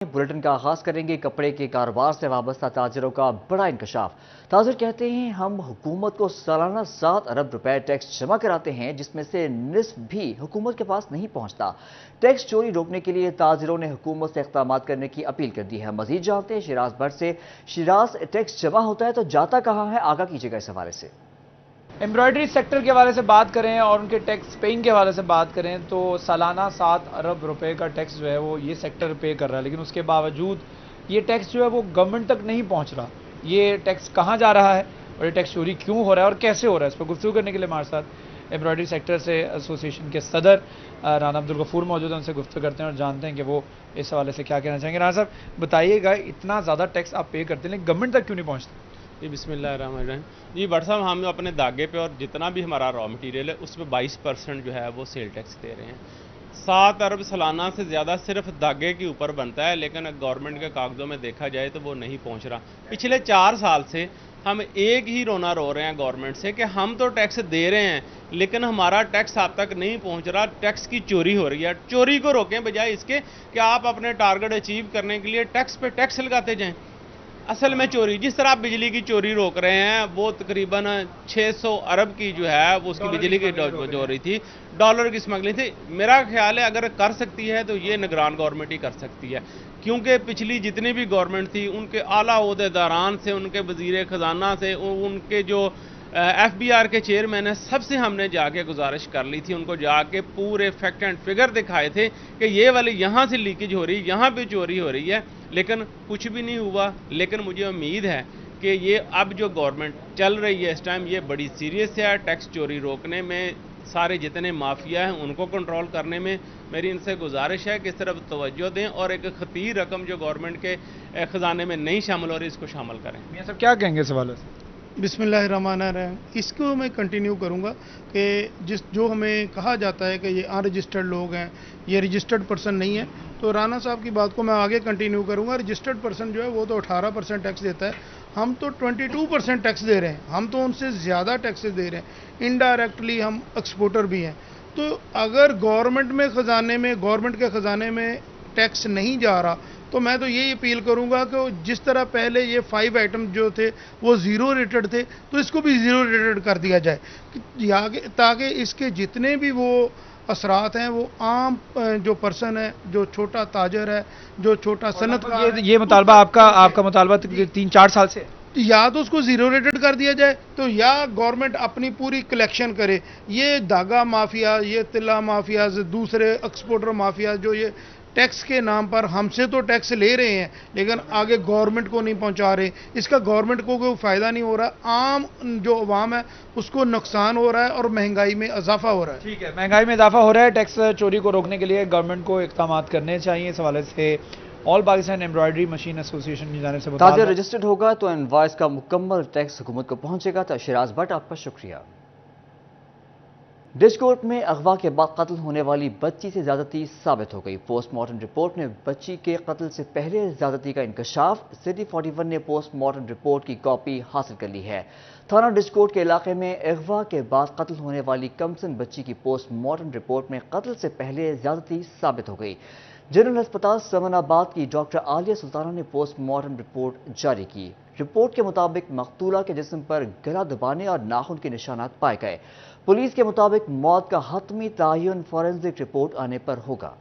Bulletin का आगाज करेंगे। कपड़े के कारोबार से वाबस्ता ताजिरों का बड़ा इंकशाफ। ताजिर कहते हैं हम हुकूमत को सालाना 7 अरब रुपए टैक्स जमा कराते हैं, जिसमें से निस्फ भी हुकूमत के पास नहीं पहुंचता। टैक्स चोरी रोकने के लिए ताजिरों ने हुकूमत से इक़दाम करने की अपील कर दी है। मजीद जानते हैं शिराज भट्ट से। शिराज, टैक्स जमा होता है तो जाता कहाँ है, आगाह कीजिएगा इस हवाले से। एम्ब्रॉयडरी सेक्टर के हवाले से बात करें और उनके टैक्स पेइंग के हवाले से बात करें तो सालाना 7 अरब रुपए का टैक्स जो है वो ये सेक्टर पे कर रहा है, लेकिन उसके बावजूद ये टैक्स जो है वो गवर्नमेंट तक नहीं पहुंच रहा। ये टैक्स कहाँ जा रहा है और ये टैक्स चोरी क्यों हो रहा है और कैसे हो रहा है, इस पर गुफ्तगू करने के लिए हमारे साथ एम्ब्रॉयडरी सेक्टर से एसोसिएशन के सदर राना अब्दुल गफूर मौजूद हैं। उनसे गुफ्तगू करते हैं और जानते हैं कि वो इस हवाले से क्या कहना चाहेंगे। राना साहब, बताइएगा, इतना ज़्यादा टैक्स आप पे करते हैं लेकिन गवर्नमेंट तक क्यों नहीं पहुँचता? जी बिस्मिल्लाहिर्रहमानिर्रहीम। जी भट्ट साहब, हम अपने धागे पे और जितना भी हमारा रॉ मटेरियल है उस पर 22% जो है वो सेल टैक्स दे रहे हैं। 7 अरब सालाना से ज़्यादा सिर्फ धागे के ऊपर बनता है, लेकिन गवर्नमेंट के कागज़ों में देखा जाए तो वो नहीं पहुंच रहा। पिछले 4 साल से हम एक ही रोना रो रहे हैं गवर्नमेंट से कि हम तो टैक्स दे रहे हैं लेकिन हमारा टैक्स आप तक नहीं पहुंच रहा, टैक्स की चोरी हो रही है। चोरी को रोकें बजाय इसके कि आप अपने टारगेट अचीव करने के लिए टैक्स पे टैक्स लगाते जाएं। असल में चोरी, जिस तरह आप बिजली की चोरी रोक रहे हैं, वो तकरीबन 600 अरब की जो है वो उसकी बिजली की चोरी थी, डॉलर की स्मगलिंग थी। मेरा ख्याल है अगर कर सकती है तो ये निगरान गवर्नमेंट ही कर सकती है, क्योंकि पिछली जितनी भी गवर्नमेंट थी उनके आला ओहदेदारान से, उनके वजीर खजाना से, उनके जो FBI के चेयरमैन है, सबसे हमने जाके गुजारिश कर ली थी, उनको जाके पूरे फैक्ट एंड फिगर दिखाए थे कि ये वाली यहाँ से लीकेज हो रही है, यहाँ पे चोरी हो रही है, लेकिन कुछ भी नहीं हुआ। लेकिन मुझे उम्मीद है कि ये अब जो गवर्नमेंट चल रही है इस टाइम, ये बड़ी सीरियस है टैक्स चोरी रोकने में। सारे जितने माफिया हैं उनको कंट्रोल करने में मेरी इनसे गुजारिश है कि सिर्फ तवज्जो दें और एक खतीर रकम जो गवर्नमेंट के खजाने में नहीं शामिल हो रही इसको शामिल करें। मियां साहब, क्या कहेंगे इस हवाले से? बिस्मिल्लाहिर्रहमानिर्रहीम। इसको मैं कंटिन्यू करूंगा कि जो हमें कहा जाता है कि ये अनरजिस्टर्ड लोग हैं, ये रजिस्टर्ड पर्सन नहीं है, तो राना साहब की बात को मैं आगे कंटिन्यू करूंगा। रजिस्टर्ड पर्सन जो है वो तो 18% टैक्स देता है, हम तो 22% टैक्स दे रहे हैं, हम तो उनसे ज़्यादा टैक्सेस दे रहे हैं। इनडायरेक्टली हम एक्सपोर्टर भी हैं। तो अगर गवर्नमेंट के ख़जाने में टैक्स नहीं जा रहा तो मैं तो यही अपील करूंगा कि जिस तरह पहले ये 5 आइटम जो थे वो ज़ीरो रेटेड थे, तो इसको भी ज़ीरो रेटेड कर दिया जाए, ताकि इसके जितने भी वो असरात हैं वो आम जो पर्सन है, जो छोटा ताजर है, जो छोटा सनतकार है, ये मुतालबा आपका मुतालबा 3-4 साल से, या तो उसको ज़ीरो रेटेड कर दिया जाए, तो या गवर्नमेंट अपनी पूरी कलेक्शन करे। ये धागा माफिया, ये तिल्ला माफिया, दूसरे एक्सपोर्टर माफिया जो ये टैक्स के नाम पर हमसे तो टैक्स ले रहे हैं लेकिन आगे गवर्नमेंट को नहीं पहुंचा रहे, इसका गवर्नमेंट को कोई फ़ायदा नहीं हो रहा, आम जो अवाम है उसको नुकसान हो रहा है और महंगाई में इजाफा हो रहा है। ठीक है, महंगाई में इजाफा हो रहा है। टैक्स चोरी को रोकने के लिए गवर्नमेंट को इक़दाम करने चाहिए। इस हवाले से all Pakistan embroidery machine association की जानिब से ताज़ा रजिस्टर्ड होगा तो इनवॉइस का मुकम्मल टैक्स हुकूमत को पहुंचेगा। तो शिराज भट्ट, आपका शुक्रिया। डिशकोट में अगवा के बाद कत्ल होने वाली बच्ची से ज्यादती साबित हो गई। पोस्टमार्टम रिपोर्ट में बच्ची के कत्ल से पहले ज्यादती का इंकशाफ। सिटी 41 ने पोस्टमार्टम रिपोर्ट की कॉपी हासिल कर ली है। थाना डिशकोट के इलाके में अगवा के बाद कत्ल होने वाली कमसन बच्ची की पोस्टमार्टम रिपोर्ट में कत्ल से पहले ज्यादती साबित हो गई। जनरल अस्पताल समनाबाद की डॉक्टर आलिया सुल्ताना ने पोस्टमार्टम रिपोर्ट जारी की। रिपोर्ट के मुताबिक मकतूला के जिस्म पर गला दबाने और नाखून के निशानात पाए गए। पुलिस के मुताबिक मौत का हतमी तयन फॉरेंसिक रिपोर्ट आने पर होगा।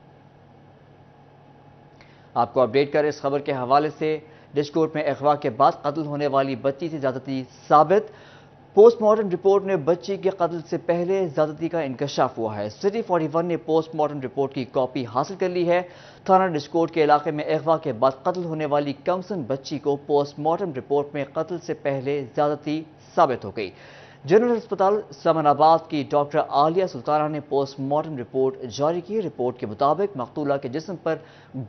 आपको अपडेट करें इस खबर के हवाले से। डिशकोट में अगवा के बाद कत्ल होने वाली बच्ची से ज्यादती साबित। पोस्टमार्टम रिपोर्ट में बच्ची के कत्ल से पहले ज्यादती का इंकशाफ हुआ है। सिटी 41 ने पोस्टमार्टम रिपोर्ट की कॉपी हासिल कर ली है। थाना डिशकोट के इलाके में अगवा के बाद कत्ल होने वाली कमसन बच्ची को पोस्टमार्टम रिपोर्ट में कत्ल से पहले ज्यादती साबित हो गई। जनरल अस्पताल समनाबाद की डॉक्टर आलिया सुल्ताना ने पोस्टमार्टम रिपोर्ट जारी की। रिपोर्ट के मुताबिक मकतूला के जिस्म पर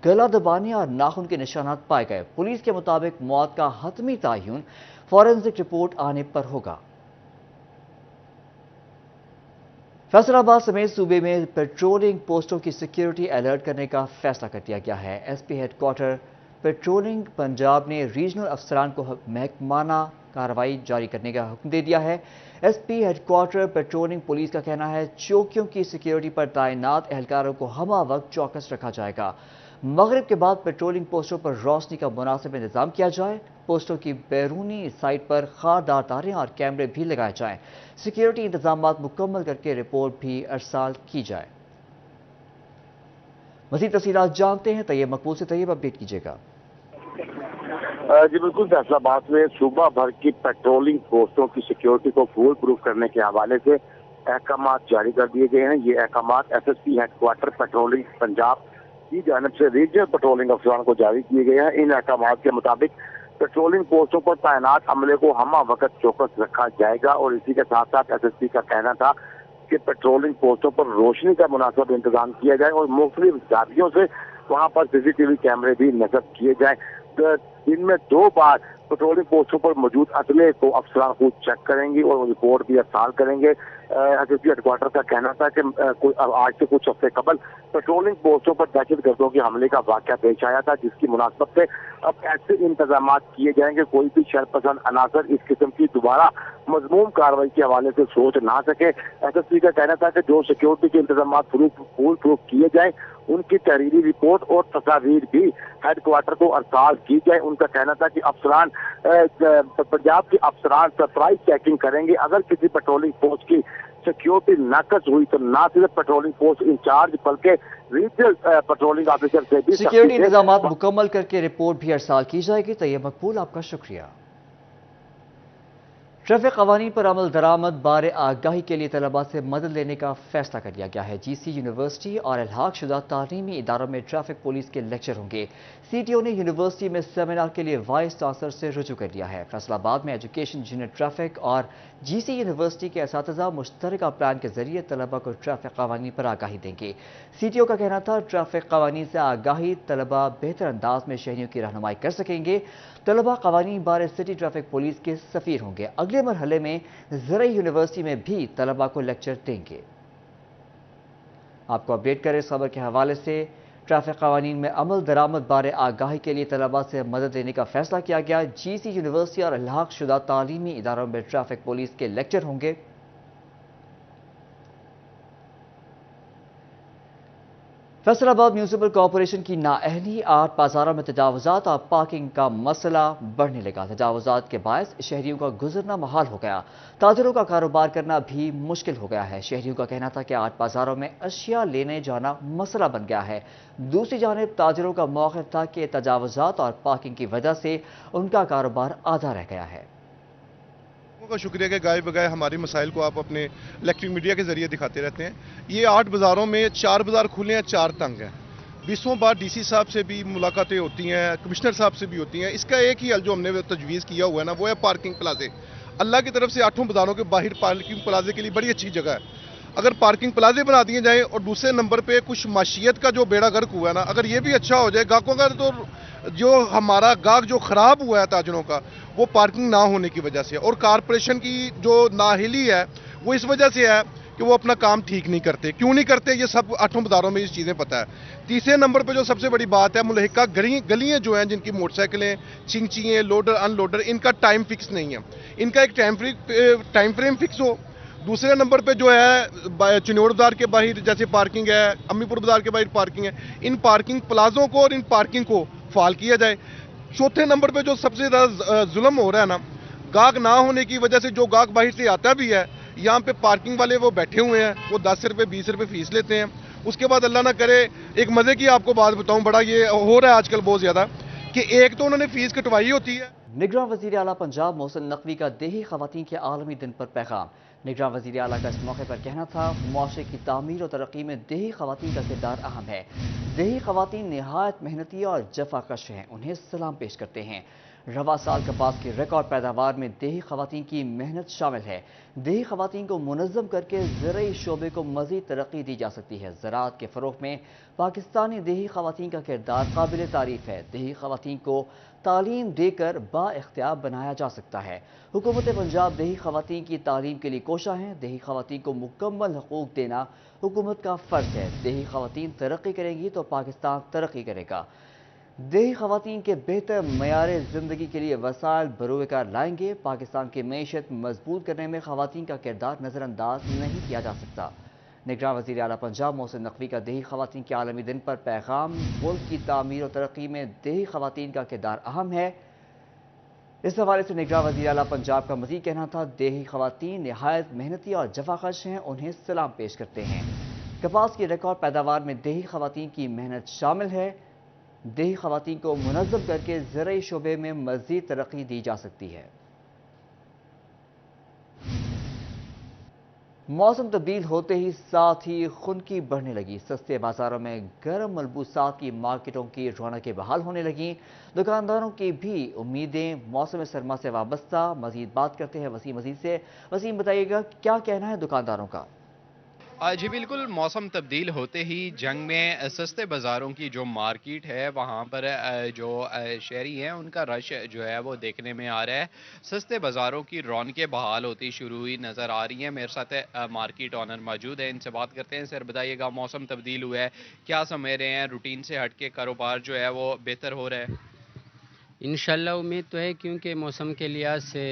गला दबाने और नाखून के निशानात पाए गए। पुलिस के मुताबिक मौत का हतमी तयन फॉरेंसिक रिपोर्ट आने पर होगा। फैसलाबाद समेत सूबे में पेट्रोलिंग पोस्टों की सिक्योरिटी अलर्ट करने का फैसला कर दिया गया है। SP हेडक्वार्टर पेट्रोलिंग पंजाब ने रीजनल अफसरान को महकमाना कार्रवाई जारी करने का हुक्म दे दिया है। SP हेडक्वार्टर पेट्रोलिंग पुलिस का कहना है चौकियों की सिक्योरिटी पर तैनात एहलकारों को हमा वक्त चौकस रखा जाएगा। مغرب کے بعد پیٹرولنگ پوسٹوں پر روشنی کا مناسب انتظام کیا جائے، پوسٹوں کی بیرونی سائٹ پر خاردار تاریں اور کیمرے بھی لگائے جائیں، سیکیورٹی انتظامات مکمل کر کے رپورٹ بھی ارسال کی جائے۔ مزید تفصیلات جانتے ہیں طیب مقبول سے۔ طیب، اپڈیٹ کیجیے گا۔ جی بالکل، فیصل آباد میں صوبہ بھر کی پیٹرولنگ پوسٹوں کی سیکیورٹی کو فول پروف کرنے کے حوالے سے احکامات جاری کر دیے گئے ہیں۔ یہ احکامات S S P head quarter patrolling Punjab کی جانب سے ریجنل پیٹرولنگ افسران کو جاری کیے گئے ہیں۔ ان احکامات کے مطابق پیٹرولنگ پوسٹوں پر تعینات عملے کو ہمہ وقت چوکس رکھا جائے گا، اور اسی کے ساتھ ساتھ ایس ایس پی کا کہنا تھا کہ پیٹرولنگ پوسٹوں پر روشنی کا مناسب انتظام کیا جائے اور مختلف زاویوں سے وہاں پر سی سی ٹی وی کیمرے بھی نصب کیے جائیں۔ دن میں 2 بار پیٹرولنگ پوسٹوں پر موجود اسلحے کو افسران خود چیک کریں گے اور رپورٹ بھی ارسال کریں گے۔ S S P head quarter کا کہنا تھا کہ آج سے کچھ ہفتے قبل پیٹرولنگ پوسٹوں پر دہشت گردوں کے حملے کا واقعہ پیش آیا تھا، جس کی مناسبت سے اب ایسے انتظامات کیے جائیں گے کوئی بھی شر پسند عناصر اس قسم کی دوبارہ مضموم کارروائی کے حوالے سے سوچ نہ سکے۔ ایس ایس پی کا کہنا تھا کہ جو سیکیورٹی کے انتظامات فول پروف کیے جائیں ان کی تحریری رپورٹ اور تصاویر بھی ہیڈ کوارٹر کو ارسال کی جائے۔ ان کا کہنا تھا کہ افسران پنجاب کے افسران سرپرائز چیکنگ کریں گے، اگر کسی پیٹرولنگ پوسٹ کی سیکیورٹی ناقص ہوئی تو نہ صرف پیٹرولنگ پوسٹ انچارج بلکہ ریجنل پیٹرولنگ آفیسر سے بھی سیکیورٹی انتظامات مکمل کر کے رپورٹ بھی ارسال کی جائے گی۔ طیب مقبول، آپ کا شکریہ۔ ٹریفک قوانین پر عمل درآمد بارے آگاہی کے لیے طلباء سے مدد لینے کا فیصلہ کر لیا گیا ہے۔ جی سی یونیورسٹی اور الحاق شدہ تعلیمی اداروں میں ٹریفک پولیس کے لیکچر ہوں گے۔ سی ٹی او نے یونیورسٹی میں سیمینار کے لیے وائس چانسلر سے رجوع کر لیا ہے۔ فیصل آباد میں ایجوکیشن انجینئر ٹریفک اور جی سی یونیورسٹی کے اساتذہ مشترکہ پلان کے ذریعے طلباء کو ٹریفک قوانین پر آگاہی دیں گے۔ سی ٹی او کا کہنا تھا ٹریفک قوانین سے آگاہی طلباء بہتر انداز میں شہریوں کی رہنمائی کر سکیں گے۔ طلباء قوانین بارے سٹی ٹریفک پولیس کے سفیر ہوں گے۔ اگلے مرحلے میں زرعی یونیورسٹی میں بھی طلباء کو لیکچر دیں گے۔ آپ کو اپڈیٹ کریں اس خبر کے حوالے سے۔ ٹریفک قوانین میں عمل درآمد بارے آگاہی کے لیے طلباء سے مدد لینے کا فیصلہ کیا گیا۔ جی سی یونیورسٹی اور الحاق شدہ تعلیمی اداروں میں ٹریفک پولیس کے لیکچر ہوں گے۔ فیصل آباد میونسپل کارپوریشن کی نااہلی، 8 بازاروں میں تجاوزات اور پارکنگ کا مسئلہ بڑھنے لگا۔ تجاوزات کے باعث شہریوں کا گزرنا محال ہو گیا، تاجروں کا کاروبار کرنا بھی مشکل ہو گیا ہے۔ شہریوں کا کہنا تھا کہ 8 بازاروں میں اشیاء لینے جانا مسئلہ بن گیا ہے۔ دوسری جانب تاجروں کا موقف تھا کہ تجاوزات اور پارکنگ کی وجہ سے ان کا کاروبار آدھا رہ گیا ہے۔ کا شکریہ کہ گائے بگائے ہماری مسائل کو آپ اپنے الیکٹرک میڈیا کے ذریعے دکھاتے رہتے ہیں۔ یہ 8 بازاروں میں 4 بازار کھلے ہیں، 4 تنگ ہیں۔ 20 بار ڈی سی صاحب سے بھی ملاقاتیں ہوتی ہیں، کمشنر صاحب سے بھی ہوتی ہیں۔ اس کا ایک ہی حل جو ہم نے تجویز کیا ہوا ہے نا، وہ ہے پارکنگ پلازے۔ اللہ کی طرف سے 8 بازاروں کے باہر پارکنگ پلازے کے لیے بڑی اچھی جگہ ہے۔ اگر پارکنگ پلازے بنا دیے جائیں اور دوسرے نمبر پہ کچھ معیشت کا جو بیڑا غرق ہوا ہے نا، اگر یہ بھی اچھا ہو جائے، گاہکوں کا تو جو ہمارا گاہک جو خراب ہوا ہے تاجروں کا، وہ پارکنگ نہ ہونے کی وجہ سے، اور کارپوریشن کی جو نااہلی ہے وہ اس وجہ سے ہے کہ وہ اپنا کام ٹھیک نہیں کرتے۔ کیوں نہیں کرتے یہ سب 8 بازاروں میں یہ چیزیں پتہ ہے۔ تیسرے نمبر پہ جو سب سے بڑی بات ہے، ملحقہ گلیاں جو ہیں جن کی موٹر سائیکلیں، چنچیاں، لوڈر ان لوڈر، ان کا ٹائم فکس نہیں ہے۔ ان کا ایک ٹائم فریم فکس ہو۔ دوسرے نمبر پہ جو ہے چنور بازار کے باہر جیسے پارکنگ ہے، امی پور بازار کے باہر پارکنگ ہے، ان پارکنگ پلازوں کو اور ان پارکنگ کو فعال کیا جائے۔ چوتھے نمبر پہ جو سب سے زیادہ ظلم ہو رہا ہے نا، گاہک نہ ہونے کی وجہ سے جو گاہک باہر سے آتا بھی ہے، یہاں پہ پارکنگ والے وہ بیٹھے ہوئے ہیں، وہ 10 روپے 20 روپے فیس لیتے ہیں۔ اس کے بعد اللہ نہ کرے، ایک مزے کی آپ کو بات بتاؤں، بڑا یہ ہو رہا ہے آج کل بہت زیادہ، کہ ایک تو انہوں نے فیس کٹوائی ہوتی ہے۔ نگراں وزیر اعلیٰ پنجاب محسن نقوی کا دیہی خواتین کے عالمی دن پر پیغام۔ نگراں وزیر اعلیٰ کا اس موقع پر کہنا تھا، معاشرے کی تعمیر اور ترقی میں دیہی خواتین کا کردار اہم ہے۔ دیہی خواتین نہایت محنتی اور جفا کش ہیں، انہیں سلام پیش کرتے ہیں۔ رواں سال کپاس کی ریکارڈ پیداوار میں دیہی خواتین کی محنت شامل ہے۔ دیہی خواتین کو منظم کر کے زرعی شعبے کو مزید ترقی دی جا سکتی ہے۔ زراعت کے فروغ میں پاکستانی دیہی خواتین کا کردار قابل تعریف ہے۔ دیہی خواتین کو تعلیم دے کر با اختیار بنایا جا سکتا ہے۔ حکومت پنجاب دیہی خواتین کی تعلیم کے لیے کوشاں ہیں۔ دیہی خواتین کو مکمل حقوق دینا حکومت کا فرض ہے۔ دیہی خواتین ترقی کریں گی تو پاکستان ترقی کرے گا۔ دیہی خواتین کے بہتر معیار زندگی کے لیے وسائل بروئے کار لائیں گے۔ پاکستان کی معیشت مضبوط کرنے میں خواتین کا کردار نظر انداز نہیں کیا جا سکتا۔ निगरान वज़ीर आला पंजाब मोहसिन नकवी का देही ख़वातीन के आलमी दिन पर पैगाम। मुल्क की तामीर और तरक्की में देही ख़वातीन का किरदार अहम है। इस हवाले से निगरान वज़ीर आला पंजाब का मज़ीद कहना था, देही ख़वातीन निहायत मेहनती और जफाकश हैं, उन्हें सलाम पेश करते हैं। कपास की रिकॉर्ड पैदावार में देही ख़वातीन की मेहनत शामिल है। देही ख़वातीन को मुनज़्ज़म करके ज़राई शोबे में मज़ीद तरक्की दी जा सकती है। मौसम तब्दील होते ही साथ ही खुनकी बढ़ने लगी। सस्ते बाजारों में गर्म मलबूसात की मार्केटों की रौनकें बहाल होने लगीं। दुकानदारों की भी उम्मीदें मौसम सरमा से वाबस्ता। मजीद बात करते हैं वसीम अजीज से। वसीम, बताइएगा क्या कहना है दुकानदारों का? जी बिल्कुल, मौसम तब्दील होते ही जंग में सस्ते बाज़ारों की जो मार्केट है वहाँ पर जो शहरी हैं उनका रश जो है वो देखने में आ रहा है। सस्ते बाज़ारों की रौनकें बहाल होती शुरू हुई नज़र आ रही हैं। मेरे साथ मार्केट ऑनर मौजूद है, इनसे बात करते हैं। सर बताइएगा, मौसम तब्दील हुआ है, क्या समझ रहे हैं, रूटीन से हट के कारोबार जो है वो बेहतर हो रहा है? इंशाल्लाह उम्मीद तो है, क्योंकि मौसम के लिहाज से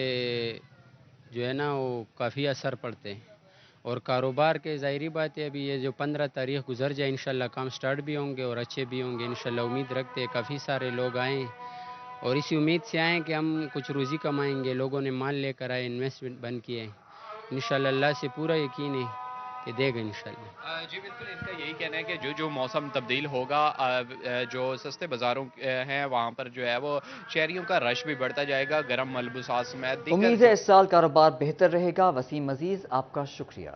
जो है ना वो काफ़ी असर पड़ते हैं और कारोबार के ज़ाहिरी बात है अभी ये जो 15 तारीख गुजर जाए इंशाल्लाह काम स्टार्ट भी होंगे और अच्छे भी होंगे। इंशाल्लाह उम्मीद रखते हैं, काफ़ी सारे लोग आए और इसी उम्मीद से आए कि हम कुछ रोज़ी कमाएंगे। लोगों ने माल लेकर आए, इन्वेस्टमेंट बन किए। इंशाल्लाह अल्लाह से पूरा यकीन है कि देगा इंशाल्लाह। जी बिल्कुल, इनका यही कहना है कि जो मौसम तब्दील होगा, जो सस्ते बाज़ारों हैं वहाँ पर जो है वो शहरियों का रश भी बढ़ता जाएगा। गर्म मलबूसात समेत उम्मीद है इस साल कारोबार बेहतर रहेगा। वसीम अजीज, आपका शुक्रिया।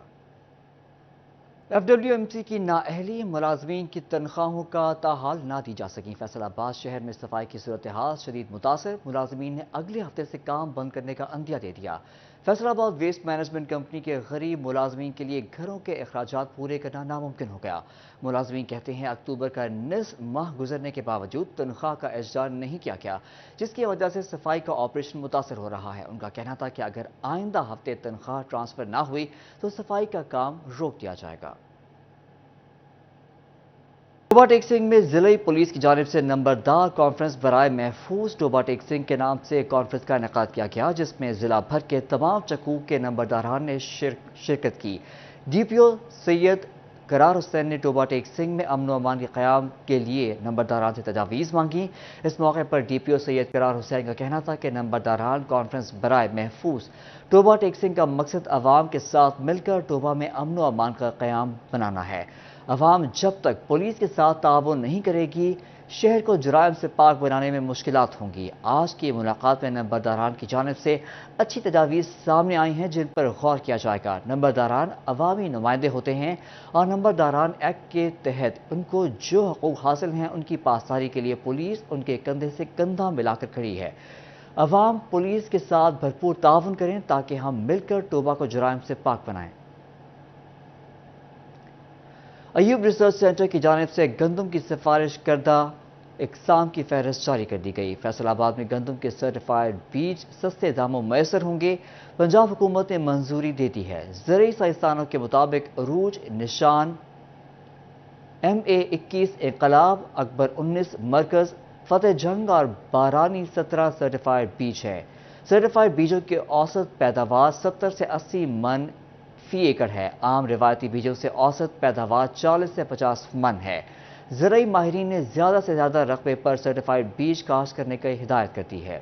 FWMC की नाअहली मुलाजमीन की तनख्वाहों का ताहाल ना दी जा सकी। फैसलाबाद शहर में सफाई की सूरत हाल शदीद मुतासर। मुलाजमीन ने अगले हफ्ते से काम बंद करने का अंदिया दे दिया। फैसलाबाद वेस्ट मैनेजमेंट कंपनी के गरीब मुलाजमीन के लिए घरों के अखराजात पूरे करना नामुमकिन हो गया। मुलाजमीन कहते हैं अक्टूबर का निस्फ माह गुजरने के बावजूद तनख्वाह का इजरार नहीं किया गया, जिसकी वजह से सफाई का ऑपरेशन मुतासर हो रहा है। उनका कहना था कि अगर आइंदा हफ्ते तनख्वाह ट्रांसफर ना हुई तो सफाई का काम रोक दिया जाएगा। टोबा टेकसिंग में जिले पुलिस की जानिब से नंबरदार कॉन्फ्रेंस बराए महफूज टोबा टेकसिंग के नाम से कॉन्फ्रेंस का इनेकाद किया गया, जिसमें जिला भर के तमाम चकूक के नंबरदारान ने शिरकत की। DPO सैयद करार हुसैन ने टोबा टेकसिंग में अमन व अमान के क़याम के लिए नंबरदारान से तजावीज़ मांगी। इस मौके पर DPO सैयद करार हुसैन का कहना था कि नंबरदारान कॉन्फ्रेंस बराए महफूज टोबा टेकसिंग का मकसद अवाम के साथ मिलकर टोबा में अमन व अमान का क़याम बनाना है। अवाम जब तक पुलिस के साथ ताउन नहीं करेगी, शहर को जुराइम से पाक बनाने में मुश्किलात होंगी। आज की मुलाकात में नंबरदारान की जानिब से अच्छी तजावीज़ सामने आई हैं, जिन पर गौर किया जाएगा। नंबरदारान अवामी नुमाइंदे होते हैं और नंबरदारान एक्ट के तहत उनको जो हकूक़ हासिल हैं उनकी पासदारी के लिए पुलिस उनके कंधे से कंधा मिलाकर खड़ी है। अवाम पुलिस के साथ भरपूर ताउन करें ताकि हम मिलकर टोबा को जुराइम से पाक बनाएं। अयूब रिसर्च सेंटर की जानिब से गंदम की सिफारिश करदा इकसाम की फहरिस्त जारी कर दी गई। फैसलाबाद में गंदम के सर्टिफाइड बीज सस्ते दामों मैसर होंगे। पंजाब हुकूमत ने मंजूरी दे दी है। ज़रूरी साइंसदानों के मुताबिक अरूज, निशान, MA-21, इनकलाब, अकबर 19, मरकज, फतेह जंग और बारानी 17 सर्टिफाइड बीज है। सर्टिफाइड बीजों की औसत पैदावार 70 से 80 मन फी एकड़ है। आम रिवायती बीजों से औसत पैदावार 40 से 50 मन है। ज़राई माहिरीन ने ज़्यादा से ज़्यादा रकबे पर सर्टिफाइड बीज काश्त करने की हिदायत कर दी है।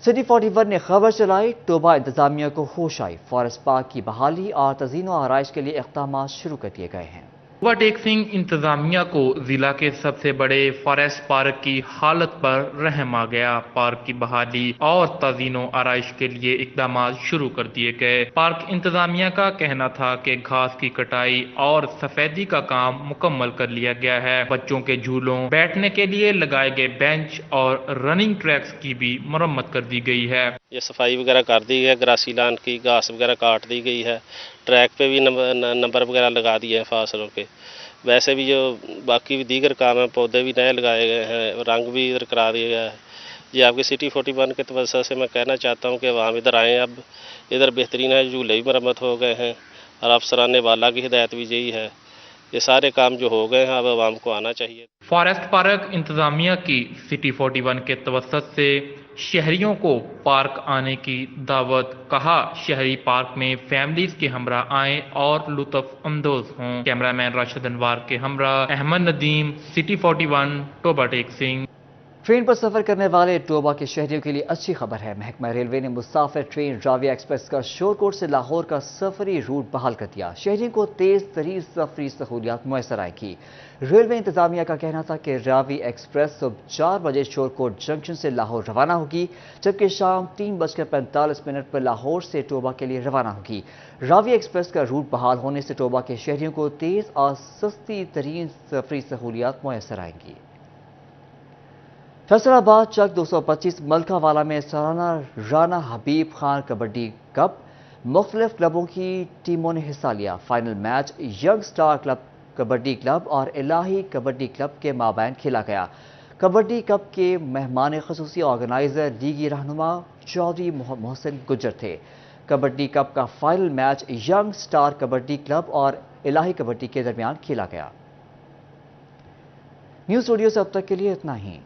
सिटी 41 ने खबर चलाई, टोबा इंतजामिया को होश आई। फॉरेस्ट पार्क की बहाली और तज़ीन व आराइश के लिए इक़दाम शुरू कर दिए गए हैं। टोबा टेकसिंग इंतजामिया को जिला के सबसे बड़े फॉरेस्ट पार्क की हालत पर रहम आ गया। पार्क की बहाली और तज़ीनो आराइश के लिए इकदाम शुरू कर दिए गए। पार्क इंतजामिया का कहना था कि घास की कटाई और सफेदी का काम मुकम्मल कर लिया गया है। बच्चों के झूलों, बैठने के लिए लगाए गए बेंच और रनिंग ट्रैक्स की भी मरम्मत कर दी गई है। ये सफाई वगैरह कर दी है, ग्रासी लान की घास वगैरह काट दी गई है। ट्रैक पे भी नंबर वगैरह लगा दिए हैं फासलों के। वैसे भी जो बाकी भी दीगर काम है, पौधे भी नए लगाए गए हैं, रंग भी इधर करा दिया गया है। ये आपकी सिटी 41 के तवज्जो से मैं कहना चाहता हूँ कि वहाँ इधर आएँ। अब इधर बेहतरीन है, झूले भी मरम्मत हो गए हैं और अफसरान वाला की हिदायत भी यही है। ये सारे काम जो हो गए हैं अब आवाम को आना चाहिए। फॉरेस्ट पार्क इंतजामिया की सिटी 41 के तवज्जो से शहरियों को पार्क आने की दावत। कहा शहरी पार्क में फैमिलीज के हमरा आएं और लुत्फ अंदोज हों। कैमरामैन राशिद अनवार के हमरा अहमद नदीम, सिटी 41, टोबा टेक सिंह। ट्रेन पर सफर करने वाले टोबा के शहरियों के लिए अच्छी खबर है। महकमा रेलवे ने मुसाफिर ट्रेन राविया एक्सप्रेस का शोरकोट से लाहौर का सफरी रूट बहाल कर दिया। शहरियों को तेज तरीन सफरी सहूलियात मुयसर आएगी। रेलवे इंतजामिया का कहना था कि रावी एक्सप्रेस सुबह 4 बजे शोरकोट जंक्शन से लाहौर रवाना होगी, जबकि शाम 3:45 पर लाहौर से टोबा के लिए रवाना होगी। रावी एक्सप्रेस का रूट बहाल होने से टोबा के शहरियों को तेज और सस्ती तरीन सफरी सहूलियात मुयसर आएंगी। फैसलाबाद चक 225 मलकावाला में सालाना राना हबीब खान कबड्डी कप मुख्तलिफ क्लबों की टीमों ने हिस्सा लिया। Final match young star club kabaddi club और इलाही कबड्डी क्लब के माबैन खेला गया। कबड्डी कप के मेहमान खसूसी ऑर्गेनाइजर लीगी रहनुमा चौधरी मोहसिन गुज्जर थे। कबड्डी कप का final match young star kabaddi club और इलाही कबड्डी के दरमियान खेला गया। न्यूज़ स्टूडियो से अब तक के लिए इतना ही।